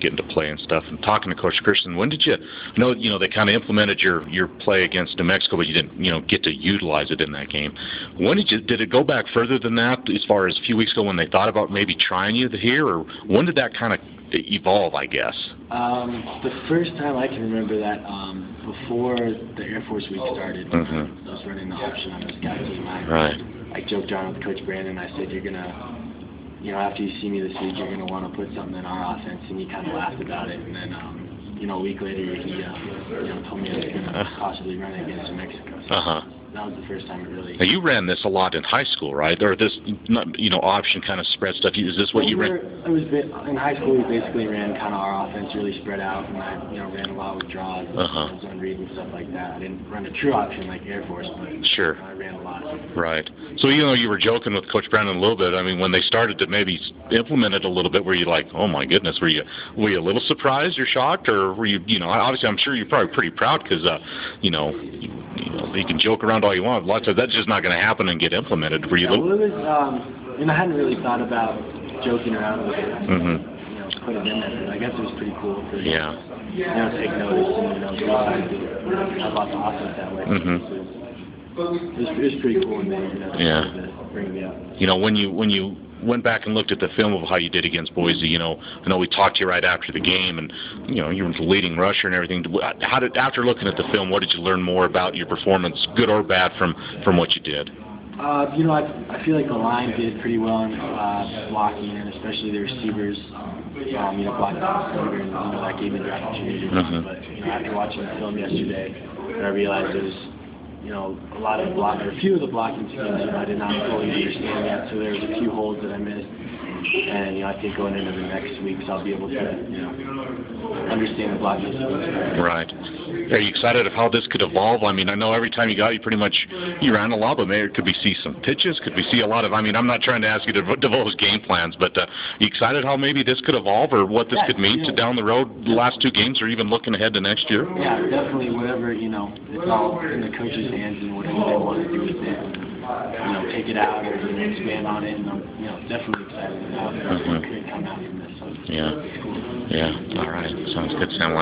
getting to play and stuff. And talking to Coach Christian, when did you know? They kind of implemented your play against New Mexico, but you didn't get to utilize it in that game. When did it go back further than that? As far as a few weeks ago when they thought about maybe trying you here, or when did that kind of evolve? I guess. The first time I can remember that before the Air Force Week started, when I was running the option on the scout team. I joked around with Coach Brandon. I said, "You're gonna." After you see me this week, you're going to want to put something in our offense, and he kind of laughed about it. And then, a week later, he, told me I was going to possibly run it against New Mexico. So that was the first time it really. Now, you ran this a lot in high school, right? Or this, option kind of spread stuff. Is this what you ran? In high school, we basically ran kind of our offense really spread out, and I, ran a lot with draws, and zone read and stuff like that. I didn't run a true option like Air Force, but I ran a lot. Right. So, you were joking with Coach Brandon a little bit. I mean, when they started to maybe implement it a little bit, were you like, oh my goodness, were you a little surprised or shocked, or were you, obviously I'm sure you're probably pretty proud because, you can joke around all you want. Lots of that's just not going to happen and get implemented. Were you? Well, it was. I hadn't really thought about joking around with it. Put it in there. But I guess it was pretty cool to take notice and realize about the offense that way. It was pretty cool when they bring me up. When you went back and looked at the film of how you did against Boise, I know we talked to you right after the game, and you were the leading rusher and everything. After looking at the film, what did you learn more about your performance, good or bad, from what you did? I feel like the line did pretty well in blocking, and especially the receivers. Blocking the receiver, and that gave me the opportunity. But after watching the film yesterday, I realized there was a few of the blocking schemes I did not fully understand yet, so there was a few holds that I missed. And I think going into the next weeks I'll be able to understand the blocking schemes. Right. Are you excited of how this could evolve? I mean, I know every time you pretty much you ran a lot, but maybe could we see some pitches? Could we see a lot of? I mean, I'm not trying to ask you to divulge game plans, but you excited how maybe this could evolve, or what this could mean to down the road, the last two games, or even looking ahead to next year? Yeah, definitely. Whatever it's all in the coach's hands and whatever they want to do with it. Take it out or expand on it, and I'm definitely excited about what could come out from this. So it's cool. Yeah. All right. Sounds good, Sam.